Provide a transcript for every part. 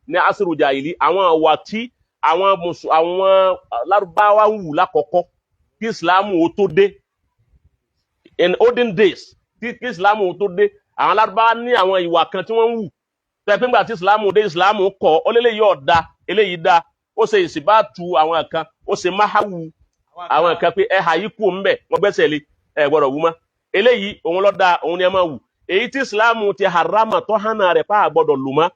ní asiru jahili àwọn àwà tí àwọn Lárúbáwá ń wù lákọ̀ọ́kọ́ kí Islam ó tó dé in olden days kí Islam ó tó dé àwọn Lárúbáwá ní àwọn ìwà kan tí wọ́n ń wù tẹ́ pé nígbà tí Islam dé Islam kọ̀ ó lélẹ́yìí ọ̀dà eléyìí dá ó ṣe ìsìbátu àwọn kan ó ṣe máhàwù àwọn kan pé ẹ hàyí kú ń bẹ̀ wọ́n gbẹ́sẹ̀ lé ẹ gbọ́dọ̀ wú mọ́ eléyìí òun lọ́dà òun ni ẹ máa wù èyí tí Islam ti harama tó hànà rẹ̀ pa àgbọ́dọ̀ lù mọ́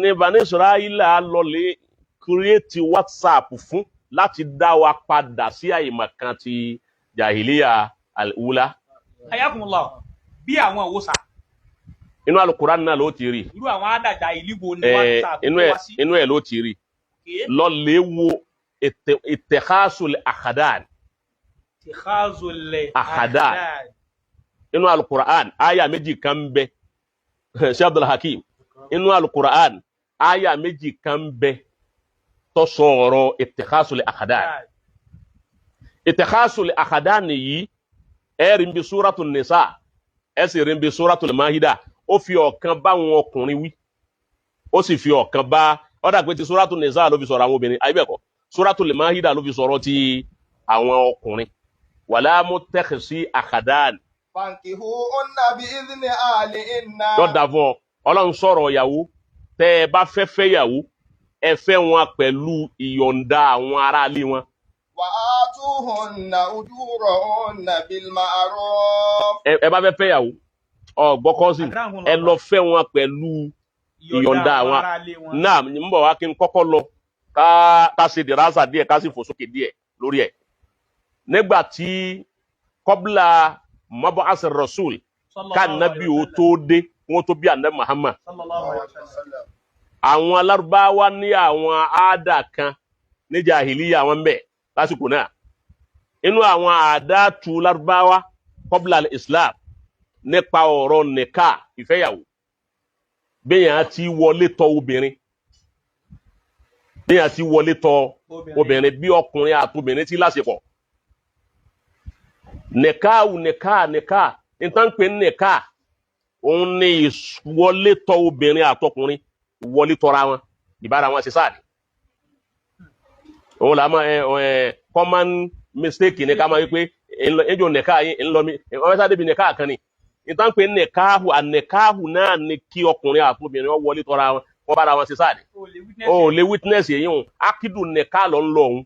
ní Bani Israila lọlé kírẹ́ẹ̀tì WhatsApp fún láti dá wa padà sí àyèmọ̀ kan ti jahiliya al-ula. Ayakumullah bí àwọn òwòsà. Inú Al-Qur'an náà ló ti rí. Irú àwọn àdàjà ìlíbo ni WhatsApp tó wá sí. Inú ẹ̀ ló ti rí. Lọlé wo ittikhasul akhadan. Ittikhasul akhadan. Inú Al-Qur'an aya méjì kan bẹ Sheikh Abdul Hakim inú Al-Qur'an aya méjì kan bẹ tó sọ̀rọ̀ ittikhasul akhadan. Ittikhasul akhadan yìí ẹ rí bí Suratul Nisa ẹ sì rí bí Suratul Mahida ó fi ọ̀kan bá wọn ọkùnrin wí ó sì fi ọ̀kan bá ọ̀dà pé ti Suratul Nisa ló fi sọ̀rọ̀ àwọn obìnrin àyíbẹ̀kọ́ Suratul Mahida ló fi sọ̀rọ̀ ti àwọn ọkùnrin wala muttakhisi akhadan. Fankihuhunna bi'izni ahlihinna. Lọ́dà fún ọ Ọlọ́run sọ̀rọ̀ ìyàwó tẹ́ ẹ bá fẹ́ fẹ́yàwó ẹ fẹ́ wọn pẹ̀lú ìyọ̀ǹda àwọn aráalé wọn. Wa atuhunna ujurahunna bil ma'ruf. Ẹ bá fẹ́ fẹ́yàwó ọ̀gbọ́ kọ́sìn ẹ lọ fẹ́ wọn pẹ̀lú ìyọ̀ǹda àwọn náà ń bọ̀ wá kí n kọ́kọ́ lọ ká ṣe dìrásà díẹ̀ ká sì fò sókè díẹ̀ lórí ẹ̀. Nígbà tí kọ́bílà mab'as ar-rasul ká nàbí ó tó dé wọ́n tó bí ànábì Muhammad. Àwọn Lárúbáwá ní àwọn àádà kan ní jahiliya àwọn ń bẹ lásìkò náà. Inú àwọn àádátù Lárúbáwá qabla al-Islam nípa ọ̀rọ̀ nìka ìfẹ́yàwó. Béèyàn ti wọlé tọ̀ obìnrin. Béèyàn ti wọlé tọ̀ obìnrin bí ọkùnrin àtobìnrin ti láṣepọ̀. Nìka nǹkan pè ní nìka òun ni ìwọlé tọ̀ obìnrin àtọkùnrin wọlé tọra wọn ìbára wọn ṣe sáàdì òun là máa common mistake ní ká máa wípé ẹjọ nìka yín ńlọmi wọn fẹsẹ débi nìka kan ni nǹkan pè ní nìkaahù náà ni kí ọkùnrin àtobìnrin wọn wọlé tọra wọn wọn bára wọn ṣe sáàdì o lè witness èyí hùn akidu nìka lọ ń lọ òun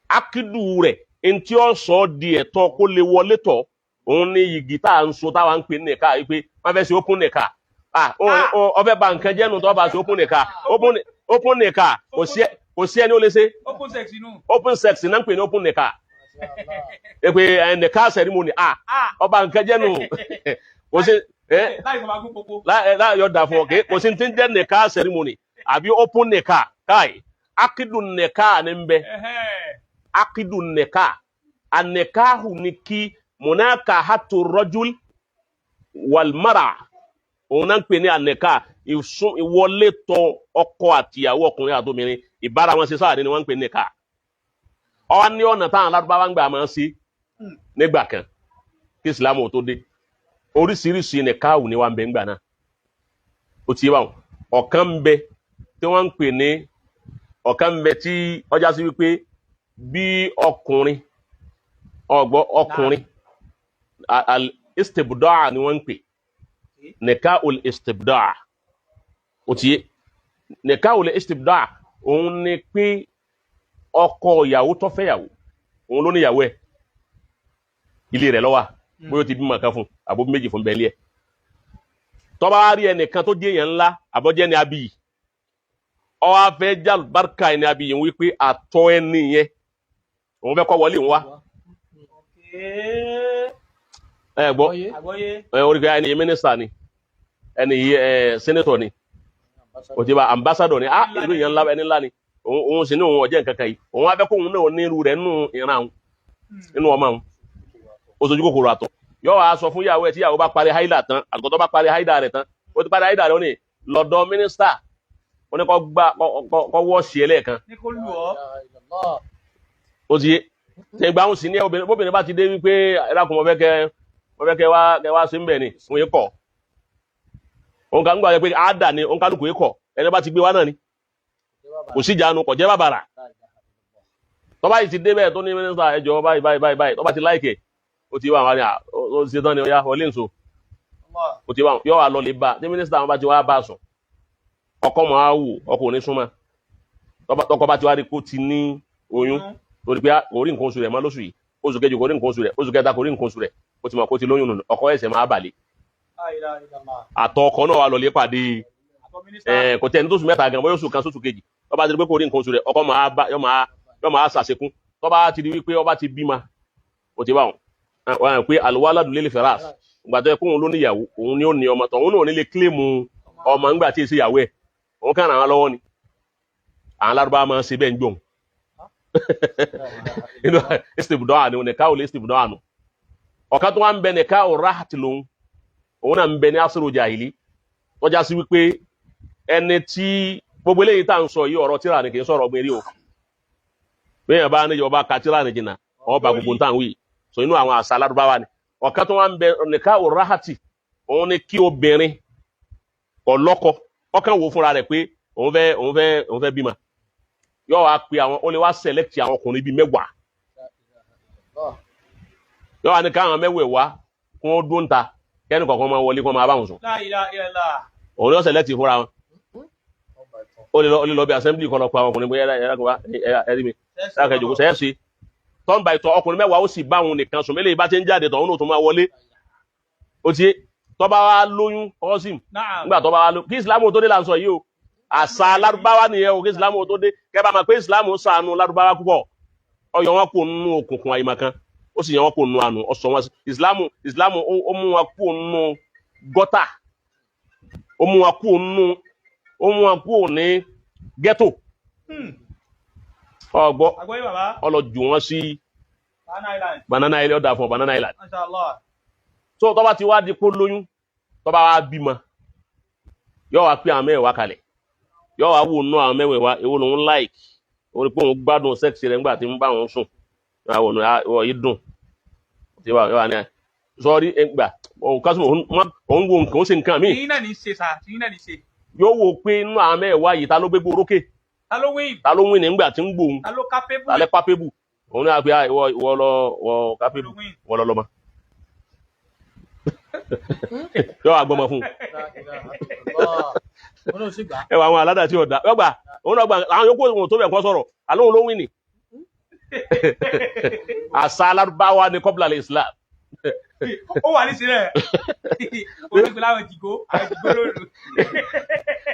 akidu rẹ̀ ntí ó sọ di ẹ̀tọ́ kó lè wọlé tọ̀ òun ní yìgì tá à ń so táwa ń pè ní nìka wípé wọn fẹ́ ṣe open nìka ọbẹ̀ bá nǹkan jẹ́nu tó bá ṣe open nìka kò sí ẹni ó lè ṣe open sex náà ń pè ní open nìka pé nìka ceremony ọba nǹkan jẹ́nu kò sí láyọ̀ dà fún ọ kò sí ti ń jẹ́ nìka ceremony àbí open nìka káì akidu nìka ní ń bẹ akidu nìka anìkahu ni kí munaka hatu rajul wal mara òun náà ń pè ní ànẹ̀ká ìwọlé tọ̀ ọkọ àtìyàwó ọkùnrin àtòmìnrin ìbára wọn ṣe sáàdé ni wọ́n ń pè ní nìká ọwọ́ ní ọ̀nà táwọn Lárúbáwá ń gbà máa ń sí nígbà kan kí Islam ò tó dé oríṣiríṣi nìkáhù ni wọ́n ń bẹ ńgbà náà ó ti wà ọ̀kan ń bẹ tí wọ́n ń pè ní ọ̀kan ń bẹ tí ọjà sí wípé bí ọkùnrin al-istibdaa ni wọ́n ń pè nikahul istibdaa ó ti yé nikahul istibdaa òun ni pé ọkọ ìyàwó tó fẹ́yàwó òun ló ní ìyàwó ẹ̀ ilé rẹ̀ ló wà bóyá ó ti bímọ kan fún àbó méjì fún bẹ́ẹ̀lì ẹ̀ tó bá rí ẹnìkan tó jẹ́ èèyàn ńlá àbọ́jẹ́ ni abiyì ó wá fẹ́ jálùbáríkà ẹni abiyì wípé àtọ̀ ẹni yẹn òun fẹ́ kọ́ wọlé òun wá gbọ́ orí pé ẹni mínísítà ni ẹni sẹ́nẹ́tọ̀ ni òtí bá ambassador ni irú ìyẹn ńlá ẹni ńlá ni òun sì ní òun ọ̀jẹ́ nǹkan kan yìí òun á fẹ́ kóun náà ní irú rẹ̀ nínú ìran òun nínú ọmọ òun ó sojú kòkòrò àtọ̀ yóò wá sọ fún ìyàwó ẹ̀ tí ìyàwó bá parí haida tán àlùkò tó bá parí haida rẹ̀ tán ó ti parí haida rẹ̀ ó ní lọ́dọ̀ mínísítà ó ní kọ́ wọ́ọ̀ṣì ẹlẹ́ẹ̀kan ó ti yé tẹ̀gbà òun sì ní obìnrin bá ti dé wípé ẹ̀rákùn mọ́ fẹ́ kẹ́ wá sí ń bẹ̀ ni òun yẹ kọ̀ òun kà ń gbà pé àádà ni òun kálukú yẹ kọ̀ ẹni bá ti gbé wá náà ni kò sí ìjánu kò jẹ́ bàbàrà tó bá yìí ti débẹ̀ tó ní mínísítà ẹjọ́ báyìí tó bá ti láìkẹ̀ ó ti wà wọn ni ó ti ṣe tán ni ó yá wọlé nso ó ti wà yọ wà lọ lè bá tí mínísítà wọn bá ti wá bá sùn ọkọ mọ á wù ọkọ òní súnmọ́ tọkọ bá ti wá rí kó ti ní oyún torí pé orí nǹkan oṣù rẹ̀ mọ́ lóṣù yìí oṣù kejì kò rí nǹkan oṣù rẹ̀ oṣù kẹta kò rí nǹkan oṣù rẹ̀ ó ti mọ̀ kó ti lóyún nù ọkọ ẹsẹ̀ máa bàlẹ̀ àtọ ọkọ náà wà lọ lè pàdé kò tẹ̀ ní tóṣù mẹ́ta gan bóyá oṣù kan sóṣù kejì tó bá ti rí pé kò rí nǹkan oṣù rẹ̀ ọkọ yọ máa ṣàṣekún tó bá ti rí wípé ọba ti bímọ ó ti bá wọn pé alwaladu lil firas ìgbà tó yẹ kóun ló níyàwó òun ni ó ní ọmọ tó òun náà ní lè kílèmù ọmọ ńgbà tí èsì ìyàwó ẹ̀ òun kàn ràn án lọ́wọ́ ni àwọn Lárúbáwá máa ń ṣe bẹ́ẹ̀ ń gbọ̀n inú istibdọ́ àná nìka ò lè istibdọ́ àná ọ̀kan tó wá ń bẹ nìka ò ráhàtì lòun òun náà ń bẹ ní asúrò jàhílì tọ́já sí wípé ẹni tí gbogbo eléyìí tá à ń sọ yìí ọ̀rọ̀ tíra ni kì í sọ̀rọ̀ ọgbìn rí o bẹ́ẹ̀ bá ní ọba ka tíra ni jìnnà ọba gbogbo ń tàn wí so inú àwọn àṣà Lárúbáwá ni ọ̀kan tó wá ń bẹ nìka ò ráhàtì òun ni kí obìnrin ọlọ́kọ ọkàn wò fúnra rẹ̀ pé òun fẹ́ bímọ yóò wá pe àwọn ó lè wá select àwọn ọkùnrin bíi 10 yóò wá ní káwọn 10 wá kún ó dún ta kẹ́ni kọ̀ọ̀kan máa wọlé kó máa bá wọn sùn òun ni ó select fúnra wọn ó lè lọ bí assembly kan lọ pa àwọn ọkùnrin bóyá ẹ̀rí mi láàkẹ́ ìjòkó sẹ́yẹ́ sí tọ́n bá ìtọ́ ọkùnrin 10 ó sì bá òun nìkan sùn mélèé bá ti ń jáde tọ̀hún náà tó máa wọlé ó ti tọ́ba wa lóyún ọ́sìm nígbà tọ́ba wa lóyún kí ìsìlámù tó dé là ń sọ yìí o àṣà Lárúbáwá nìyẹn o kí ìsìlámù tó dé kẹba máa pé ìsìlámù ṣàánú Lárúbáwá púpọ̀ ọyọ wọn kò nínú òkùnkùn àyèmọ̀kan ó sì yẹ wọn kò nínú àánú ọsọ wọn ìsìlámù ó mú wọn kò nínú gọ́tà ó mú wọn kò ní ghetto ọgbọ ọlọjù wọn sí Banana Island ọdà fún Banana Island so tọ́ba ti wá di kó lóyún tọ́ba wá bímọ yóò wá pé àwọn 10 kalẹ̀ yóò wá wò nú àwọn 10 èwo lòun like òun pé òun gbádùn sẹ́ẹ̀sì rẹ̀ nígbà tí ń bá wọn sùn àwọn ọ̀nà yìí dùn tí yóò wá ní ẹ̀ sọ́ọ́rí ẹgbà òun kásùn òun wo nǹkan ó ṣe nǹkan míì yóò wò pé inú àwọn 10 yìí ta ló gbégbó orókè ta ló win nígbà tí ń gbòun ta lẹ́ pápébù òun ní àgbé ìwọ lọ kápébù ìwọ lọ lọ́mọ yóò agbọmọ fún ẹwà àwọn aládà tí ọ̀dà yọgbà òun náà gbà àwọn yòókù òun tó bẹ̀ kọ́ sọ̀rọ̀ àlóhun ló wí ni àṣà Lárúbáwá ní kọ́bùlà lè Islam ó wà ní sílẹ̀ olóògbé láwọn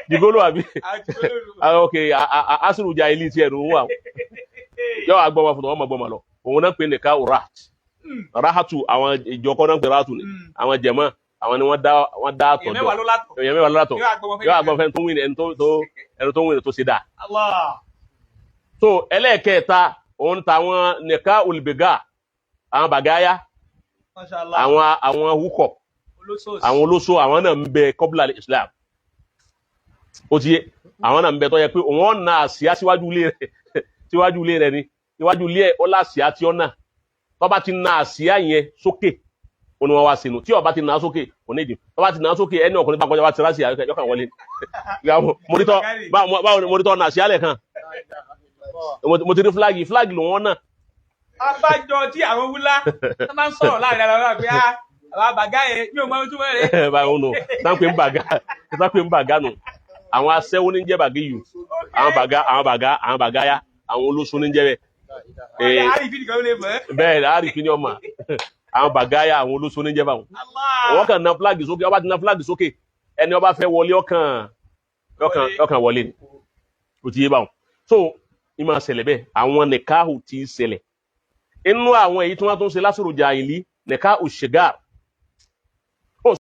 jìgó ló àbí ok asùrù jà ilé tí ẹnu wà yóò agbọmọ fún ọmọ gbọmọ lọ òun náà pè ní ká rahatu àwọn ìjọkọ náà pè rahatu ni àwọn jẹmọ àwọn ni wọ́n dá àtọ̀jọ́ èèyàn 10 ló látọ̀ yóò àgbọn fẹ́ tó win ẹni tó win tó ṣe dáa so ẹlẹ́ẹ̀kẹta òun tàwọn nìka olùbẹ̀gà àwọn bàgáyá àwọn húkọ̀ àwọn olóso àwọn náà ń bẹ kọ́bùlà Islam ó ti yé àwọn náà ń bẹ tó yẹ pé òun na àsíá síwájú ilé rẹ̀ ni iwájú ilé ẹ̀ ó láṣíá tí ó náà tó bá ti na àsíá yẹn sókè ó ní wọ́n wá sínú tí ó bá ti na sókè kò ní ìdí tó bá ti na sókè ẹni ọkùnrin bá kọjá wá ti ráṣíá yọkàn wọlé mọ́rítọ́ na àsíá lẹ̀ kan mo ti rí fúláàgì lòun wọn náà. abájọ tí àwọn wúlá tó máa ń sọ̀rọ̀ láàrin ara wọn pé àwọn bàgá yẹn yóò máa ń túmọ̀ rẹ̀. báwo nù sáńpé ń bàgá nù àwọn aṣẹ́wó ní jẹ́ bàgé yìí àwọn bàgá yá àwọn olóṣù ní jẹ́ bẹ́ẹ̀ àrífín ní ọmọ àwọn bàgá yá àwọn olóṣù ní jẹ́ báwọn. wọ́n kàn na fúláàgì sókè ọba ti na fúláàgì sókè ẹni ọba fẹ́ wọlé ọkàn wọlé ni kò ti yé báwọn. so ìmọ̀ ṣẹlẹ̀ bẹ́ẹ̀ àwọn nìkáhù ti ṣẹlẹ̀ inú àwọn èyí tí wọ́n tún ṣe lásìrò jàhílì nìkáhù ṣìgáàr